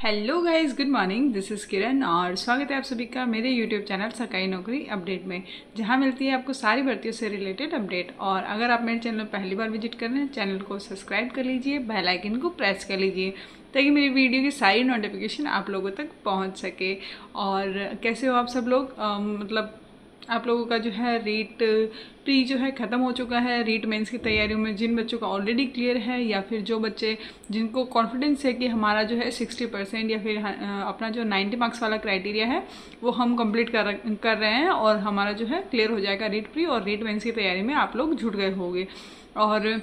Hello guys, good morning. This is Kiran और स्वागत है आप सभी का मेरे यूट्यूब चैनल सरकारी नौकरी अपडेट में, जहां मिलती है आपको सारी भर्तियों से रिलेटेड अपडेट। और अगर आप मेरे चैनल पहली बार विजिट कर रहे हैं, चैनल को सब्सक्राइब कर लीजिए, बेल आइकन को प्रेस कर लीजिए ताकि मेरी वीडियो की सारी नोटिफिकेशन आप लोगों तक पहुँच सके। और कैसे हो आप सब लोग? मतलब आप लोगों का जो है रीट प्री जो है ख़त्म हो चुका है। रीट मेंस की तैयारियों में जिन बच्चों का ऑलरेडी क्लियर है, या फिर जो बच्चे जिनको कॉन्फिडेंस है कि हमारा जो है 60% या फिर अपना जो 90 मार्क्स वाला क्राइटेरिया है वो हम कंप्लीट कर रहे हैं और हमारा जो है क्लियर हो जाएगा रीट प्री। और रीट मेंस की तैयारी में आप लोग जुट गए होंगे और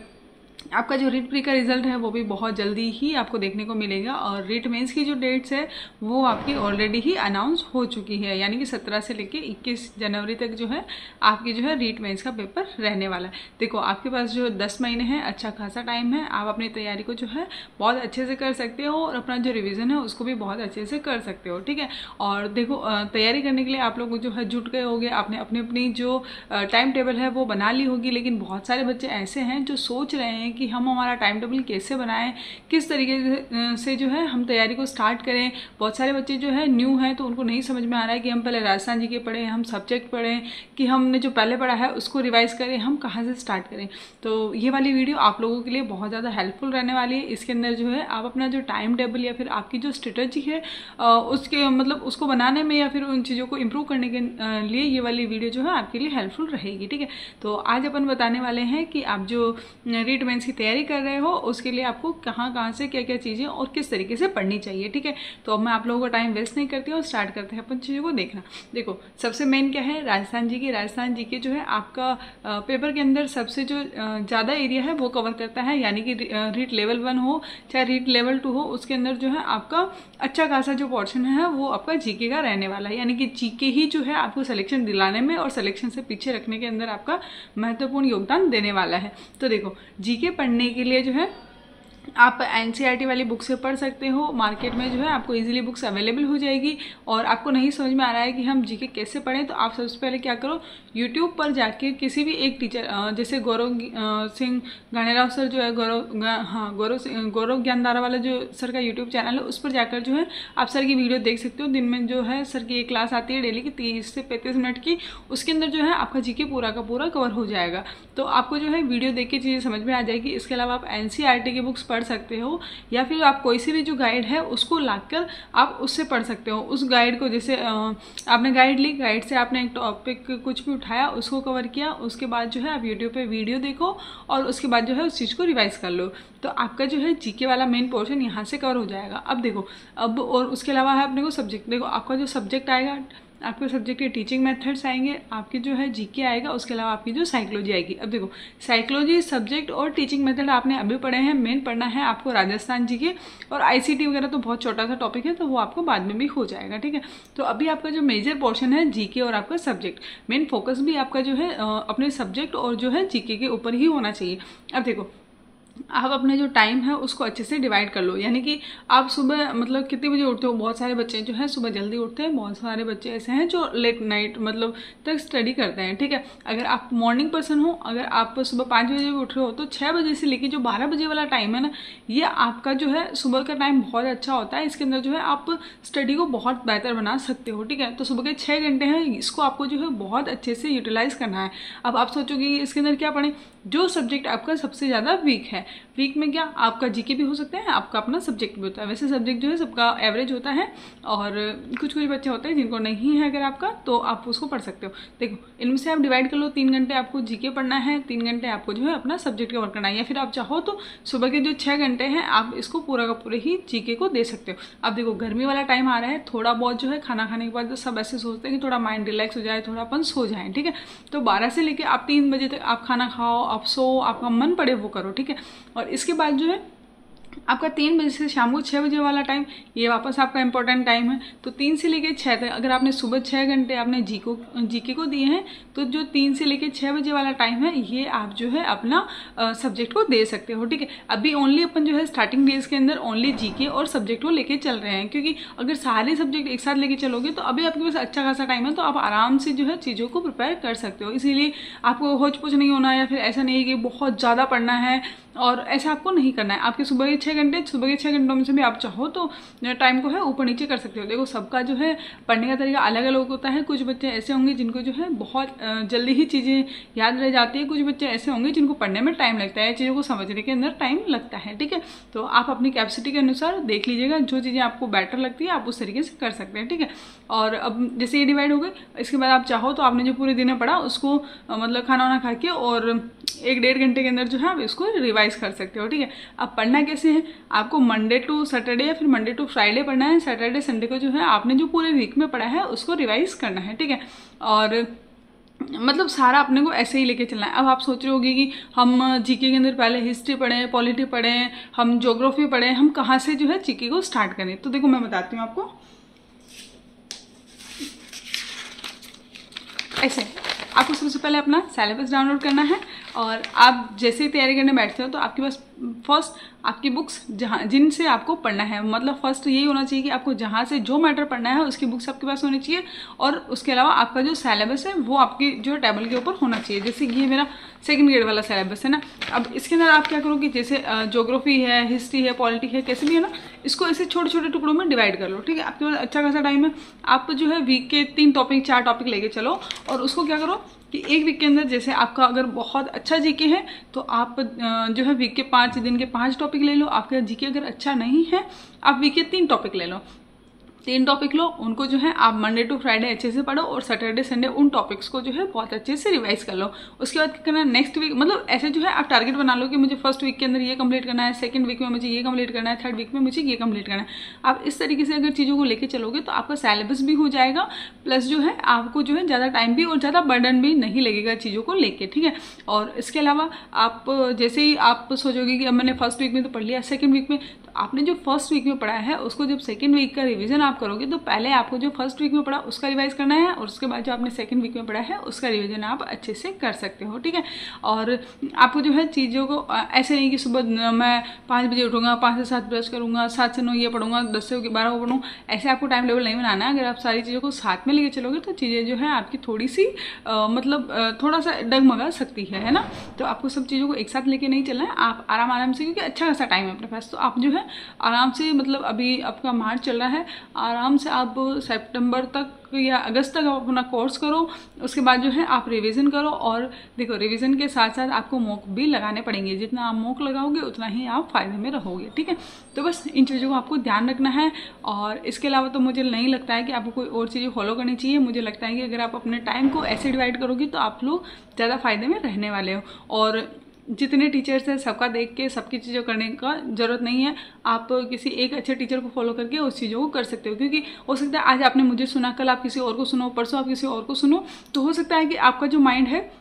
आपका जो रीट प्री का रिजल्ट है वो भी बहुत जल्दी ही आपको देखने को मिलेगा। और रीट मेंस की जो डेट्स है वो आपकी ऑलरेडी ही अनाउंस हो चुकी है, यानी कि 17 से लेके 21 जनवरी तक जो है आपकी जो है रीट मेंस का पेपर रहने वाला है। देखो, आपके पास जो 10 महीने हैं, अच्छा खासा टाइम है। आप अपनी तैयारी को जो है बहुत अच्छे से कर सकते हो और अपना जो रिविज़न है उसको भी बहुत अच्छे से कर सकते हो, ठीक है। और देखो, तैयारी करने के लिए आप लोग जो है जुट गए होंगे, आपने अपनी अपनी जो टाइम टेबल है वो बना ली होगी। लेकिन बहुत सारे बच्चे ऐसे हैं जो सोच रहे हैं कि हम हमारा टाइम टेबल कैसे बनाएं, किस तरीके से जो है हम तैयारी को स्टार्ट करें। बहुत सारे बच्चे जो है न्यू हैं तो उनको नहीं समझ में आ रहा है कि हम पहले राजस्थान जी के पढ़ें, हम सब्जेक्ट पढ़ें, कि हमने जो पहले पढ़ा है उसको रिवाइज करें, हम कहाँ से स्टार्ट करें। तो ये वाली वीडियो आप लोगों के लिए बहुत ज़्यादा हेल्पफुल रहने वाली है। इसके अंदर जो है आप अपना जो टाइम टेबल या फिर आपकी जो स्ट्रेटजी है उसके मतलब उसको बनाने में या फिर उन चीज़ों को इम्प्रूव करने के लिए ये वाली वीडियो जो है आपके लिए हेल्पफुल रहेगी, ठीक है। तो आज अपन बताने वाले हैं कि आप जो रीट मेंस की तैयारी कर रहे हो उसके लिए आपको कहाँ से क्या क्या चीज़ें और किस तरीके से पढ़नी चाहिए, ठीक है। तो अब मैं आप लोगों का टाइम वेस्ट नहीं करती हूँ, स्टार्ट करते हैं अपन चीज़ों को देखना। देखो, सबसे मेन क्या है, राजस्थान जी के जो है आपका पेपर के अंदर सबसे जो ज़्यादा एरिया है वो कवर करता है, यानी कि रीट लेवल 1 हो चाहे रीट लेवल 2 हो, उसके अंदर जो है आपका अच्छा खासा जो पोर्शन है वो आपका जीके का रहने वाला है। यानी कि जीके ही जो है आपको सिलेक्शन दिलाने में और सिलेक्शन से पीछे रखने के अंदर आपका महत्वपूर्ण योगदान देने वाला है। तो देखो, जीके पढ़ने के लिए जो है आप एनसीईआरटी वाली बुक से पढ़ सकते हो। मार्केट में जो है आपको इजीली बुक्स अवेलेबल हो जाएगी। और आपको नहीं समझ में आ रहा है कि हम जीके कैसे पढ़ें, तो आप सबसे पहले क्या करो, यूट्यूब पर जाके किसी भी एक टीचर, जैसे गौरव सिंह गणेराव सर जो है, गौरव ज्ञानधारा वाला जो सर का यूट्यूब चैनल है, उस पर जाकर जो है आप सर की वीडियो देख सकते हो। दिन में जो है सर की एक क्लास आती है डेली की 30 से 35 मिनट की, उसके अंदर जो है आपका जीके पूरा का पूरा कवर हो जाएगा। तो आपको जो है वीडियो देख के चीज़ें समझ में आ जाएगी। इसके अलावा आप एनसीईआरटी की बुक्स पढ़ सकते हो, या फिर आप कोई सी भी जो गाइड है उसको लाकर आप उससे पढ़ सकते हो। उस गाइड को, जैसे आपने गाइड ली, गाइड से आपने एक टॉपिक कुछ भी उठाया, उसको कवर किया, उसके बाद जो है आप यूट्यूब पे वीडियो देखो और उसके बाद जो है उस चीज़ को रिवाइज कर लो। तो आपका जो है जीके वाला मेन पोर्शन यहाँ से कवर हो जाएगा। अब देखो, अब और उसके अलावा है अपने को सब्जेक्ट। देखो, आपका जो सब्जेक्ट आएगा, आपके सब्जेक्ट के टीचिंग मेथड्स आएंगे, आपके जो है जीके आएगा, उसके अलावा आपकी जो साइकोलॉजी आएगी। अब देखो, साइकोलॉजी सब्जेक्ट और टीचिंग मेथड आपने अभी पढ़े हैं, मेन पढ़ना है आपको राजस्थान जीके। और आईसीटी वगैरह तो बहुत छोटा सा टॉपिक है, तो वो आपको बाद में भी हो जाएगा, ठीक है। तो अभी आपका जो मेजर पोर्शन है जीके और आपका सब्जेक्ट, मेन फोकस भी आपका जो है अपने सब्जेक्ट और जो है जीके के ऊपर ही होना चाहिए। अब देखो, आप अपने जो टाइम है उसको अच्छे से डिवाइड कर लो। यानी कि आप सुबह मतलब कितने बजे उठते हो? बहुत सारे बच्चे जो हैं सुबह जल्दी उठते हैं, बहुत सारे बच्चे ऐसे हैं जो लेट नाइट मतलब तक स्टडी करते हैं, ठीक है। अगर आप मॉर्निंग पर्सन हो, अगर आप सुबह 5 बजे भी उठ रहे हो, तो 6 बजे से लेकर जो 12 बजे वाला टाइम है ना, ये आपका जो है सुबह का टाइम बहुत अच्छा होता है। इसके अंदर जो है आप स्टडी को बहुत बेहतर बना सकते हो, ठीक है। तो सुबह के 6 घंटे हैं, इसको आपको जो है बहुत अच्छे से यूटिलाइज करना है। अब आप सोचोगे कि इसके अंदर क्या पढ़ें? जो सब्जेक्ट आपका सबसे ज़्यादा वीक है, वीक में क्या आपका जीके भी हो सकता है, आपका अपना सब्जेक्ट भी होता है। वैसे सब्जेक्ट जो है सबका एवरेज होता है, और कुछ बच्चे होते हैं जिनको नहीं है अगर आपका, तो आप उसको पढ़ सकते हो। देखो, इनमें से आप डिवाइड कर लो, 3 घंटे आपको जीके पढ़ना है, 3 घंटे आपको जो है अपना सब्जेक्ट कवर करना है। या फिर आप चाहो तो सुबह के जो 6 घंटे हैं आप इसको पूरा का पूरे ही जीके को दे सकते हो। अब देखो, गर्मी वाला टाइम आ रहा है, थोड़ा बहुत जो है खाना खाने के बाद सब ऐसे सोचते हैं कि थोड़ा माइंड रिलैक्स हो जाए, थोड़ा अपन सो जाए, ठीक है। तो 12 से लेकर आप 3 बजे तक आप खाना खाओ, आप सो, आपका मन पड़े वो करो, ठीक है। और इसके बाद जो है आपका 3 बजे से शाम को 6 बजे वाला टाइम, ये वापस आपका इंपॉर्टेंट टाइम है। तो 3 से लेकर 6 तक अगर आपने सुबह 6 घंटे आपने जीके को दिए हैं, तो जो 3 से लेकर 6 बजे वाला टाइम है, ये आप जो है अपना सब्जेक्ट को दे सकते हो, ठीक है। अभी ओनली अपन जो है स्टार्टिंग डेज के अंदर ओनली जीके और सब्जेक्ट को लेके चल रहे हैं, क्योंकि अगर सारे सब्जेक्ट एक साथ लेके चलोगे तो अभी आपके पास अच्छा खासा टाइम है, तो आप आराम से जो है चीज़ों को प्रिपेयर कर सकते हो। इसीलिए आपको होच पोच नहीं होना, या फिर ऐसा नहीं है कि बहुत ज़्यादा पढ़ना है और ऐसा आपको नहीं करना है। आपके सुबह के 6 घंटे, सुबह के 6 घंटों में से भी आप चाहो तो टाइम को है ऊपर नीचे कर सकते हो। देखो सबका जो है पढ़ने का तरीका अलग अलग होता है। कुछ बच्चे ऐसे होंगे जिनको जो है बहुत जल्दी ही चीज़ें याद रह जाती है, कुछ बच्चे ऐसे होंगे जिनको पढ़ने में टाइम लगता है, चीज़ों को समझने के अंदर टाइम लगता है, ठीक है। तो आप अपनी कैपेसिटी के अनुसार देख लीजिएगा, जो चीज़ें आपको बेटर लगती है आप उस तरीके से कर सकते हैं, ठीक है। और अब जैसे ये डिवाइड हो गई, इसके बाद आप चाहो तो आपने जो पूरे दिन में पढ़ा उसको मतलब खाना वाना खा के और 1-1.5 घंटे के अंदर जो है आप इसको रिवाइज कर सकते हो, ठीक है। अब पढ़ना कैसे है, आपको मंडे टू सैटरडे या फिर मंडे टू फ्राइडे पढ़ना है। सैटरडे संडे को जो है आपने जो पूरे वीक में पढ़ा है उसको रिवाइज करना है, ठीक है। और मतलब सारा अपने को ऐसे ही लेके चलना है। अब आप सोच रहे होगे कि हम जीके के अंदर पहले हिस्ट्री पढ़ें, पॉलिटी पढ़ें, हम ज्योग्राफी पढ़ें, हम कहाँ से जो है जीके को स्टार्ट करें। तो देखो मैं बताती हूँ आपको। ऐसे आपको सबसे पहले अपना सिलेबस डाउनलोड करना है और आप जैसे ही तैयारी करने बैठते हो तो आपके पास फर्स्ट आपकी बुक्स जहाँ जिनसे आपको पढ़ना है, मतलब फर्स्ट यही होना चाहिए कि आपको जहाँ से जो मैटर पढ़ना है उसकी बुक्स आपके पास होनी चाहिए। और उसके अलावा आपका जो सिलेबस है वो आपकी जो टेबल के ऊपर होना चाहिए। जैसे ये मेरा 2nd ग्रेड वाला सिलेबस है ना। अब इसके अंदर आप क्या करोगे, जैसे ज्योग्राफी है, हिस्ट्री है, पॉलिटी है, कैसे भी है ना, इसको ऐसे छोटे छोटे टुकड़ों में डिवाइड कर लो, ठीक है। आपके पास अच्छा खासा टाइम है, आप जो है वीक के 3 टॉपिक 4 टॉपिक लेके चलो और उसको क्या करो कि एक वीक के अंदर जैसे आपका अगर बहुत अच्छा जीके है तो आप जो है वीक के 5 दिन के 5 टॉपिक ले लो। आपका जीके अगर अच्छा नहीं है आप वीक के 3 टॉपिक ले लो, 3 टॉपिक लो, उनको जो है आप मंडे टू फ्राइडे अच्छे से पढ़ो और सैटरडे संडे उन टॉपिक्स को जो है बहुत अच्छे से रिवाइज कर लो। उसके बाद क्या करना है, नेक्स्ट वीक मतलब ऐसे जो है आप टारगेट बना लो कि मुझे फर्स्ट वीक के अंदर ये कंप्लीट करना है, 2nd वीक में मुझे ये कंप्लीट करना है, 3rd वीक में मुझे ये कंप्लीट करना है। आप इस तरीके से अगर चीज़ों को लेके चलोगे तो आपका सिलेबस भी हो जाएगा, प्लस जो है आपको जो है ज़्यादा टाइम भी और ज़्यादा बर्डन भी नहीं लगेगा चीज़ों को लेके, ठीक है। और इसके अलावा आप जैसे ही आप सोचोगे कि अब मैंने फर्स्ट वीक में तो पढ़ लिया, 2nd वीक में, तो आपने जो फर्स्ट वीक में पढ़ा है उसको जब 2nd वीक का रिवीजन आप करोगे तो पहले आपको जो फर्स्ट वीक में पढ़ा उसका रिवाइज करना है और उसके बाद जो आपने 2nd वीक में पढ़ा है उसका रिवीजन आप अच्छे से कर सकते हो, ठीक है। और आपको जो है चीज़ों को ऐसे नहीं कि सुबह मैं 5 बजे उठूंगा, 5 से 7 ब्रश करूंगा, 7 से 9 ये पढ़ूंगा, 10 से 12 को पढ़ूँ, ऐसे आपको टाइम टेबल नहीं बनाना है। अगर आप सारी चीज़ों को साथ में लेके चलोगे तो चीज़ें जो है आपकी थोड़ी सी मतलब थोड़ा सा डगमगा सकती है ना। तो आपको सब चीज़ों को एक साथ लेके नहीं चलना है, आप आराम से, क्योंकि अच्छा खासा टाइम है अपने पास, तो आप जो है आराम से, मतलब अभी आपका मार्च चल रहा है, आराम से आप सितंबर तक या अगस्त तक आप अपना कोर्स करो। उसके बाद जो है आप रिवीजन करो और देखो रिवीजन के साथ साथ आपको मॉक भी लगाने पड़ेंगे। जितना आप मॉक लगाओगे उतना ही आप फायदे में रहोगे, ठीक है। तो बस इन चीज़ों को आपको ध्यान रखना है। और इसके अलावा तो मुझे नहीं लगता है कि आपको कोई और चीज़ें फॉलो करनी चाहिए। मुझे लगता है कि अगर आप अपने टाइम को ऐसे डिवाइड करोगे तो आप लोग ज़्यादा फायदे में रहने वाले हो। और जितने टीचर्स हैं सबका देख के सबकी चीज़ों करने का ज़रूरत नहीं है। आप किसी एक अच्छे टीचर को फॉलो करके उस चीज़ों को कर सकते हो, क्योंकि हो सकता है आज आपने मुझे सुना, कल आप किसी और को सुनो, परसों आप किसी और को सुनो, तो हो सकता है कि आपका जो माइंड है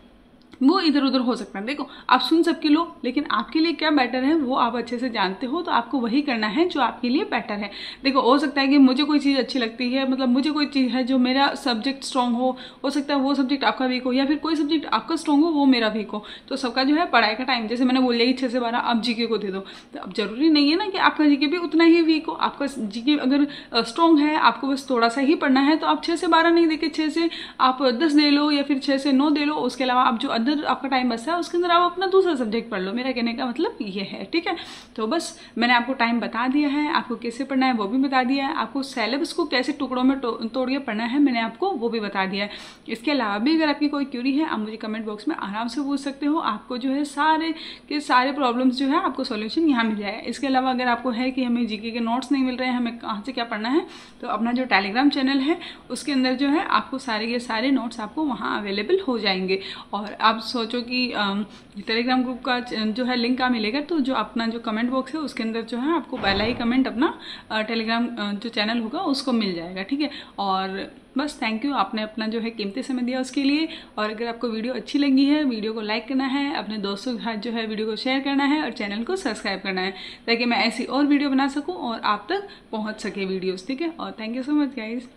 वो इधर उधर हो सकता है। देखो आप सुन सबके लो, लेकिन आपके लिए क्या बेटर है वो आप अच्छे से जानते हो, तो आपको वही करना है जो आपके लिए बेटर है। देखो हो सकता है कि मुझे कोई चीज़ अच्छी लगती है, मतलब मुझे कोई चीज़ है जो मेरा सब्जेक्ट स्ट्रॉन्ग हो सकता है वो सब्जेक्ट आपका वीक हो, या फिर कोई सब्जेक्ट आपका स्ट्रॉन्ग हो वो मेरा वीक हो। तो सबका जो है पढ़ाई का टाइम, जैसे मैंने बोल दिया कि 6 से 12 आप जीके को दे दो, तो अब जरूरी नहीं है ना कि आपका जीके भी उतना ही वीक हो। आपका जीके अगर स्ट्रॉन्ग है, आपको बस थोड़ा सा ही पढ़ना है, तो आप 6 से 12 नहीं देके 6 से आप 10 दे लो या फिर 6 से 9 दे लो। उसके अलावा आप जो अदर आपका टाइम बचा है उसके अंदर आप अपना दूसरा सब्जेक्ट पढ़ लो। मेरा कहने का मतलब ये है, ठीक है। तो बस मैंने आपको टाइम बता दिया है, आपको कैसे पढ़ना है वो भी बता दिया है, आपको सिलेबस को कैसे टुकड़ों में तोड़ के पढ़ना है मैंने आपको वो भी बता दिया है। इसके अलावा भी अगर आपकी कोई क्यूरी है आप मुझे कमेंट बॉक्स में आराम से पूछ सकते हो। आपको जो है सारे के सारे प्रॉब्लम्स जो है आपको सॉल्यूशन यहाँ मिल जाएगा। इसके अलावा अगर आपको है कि हमें जीके के नोट्स नहीं मिल रहे हैं, हमें कहाँ से क्या पढ़ना है, तो अपना जो टेलीग्राम चैनल है उसके अंदर जो है आपको सारे के सारे नोट्स आपको वहाँ अवेलेबल हो जाएंगे। और आप सोचो कि टेलीग्राम ग्रुप का जो है लिंक कहाँ मिलेगा, तो जो अपना जो कमेंट बॉक्स है उसके अंदर जो है आपको पहला ही कमेंट अपना टेलीग्राम जो चैनल होगा उसको मिल जाएगा, ठीक है। और बस थैंक यू, आपने अपना जो है कीमती समय दिया उसके लिए। और अगर आपको वीडियो अच्छी लगी है, वीडियो को लाइक करना है, अपने दोस्तों के साथ जो है वीडियो को शेयर करना है और चैनल को सब्सक्राइब करना है, ताकि मैं ऐसी और वीडियो बना सकूं और आप तक पहुंच सके वीडियोस, ठीक है। और thank you so much guys.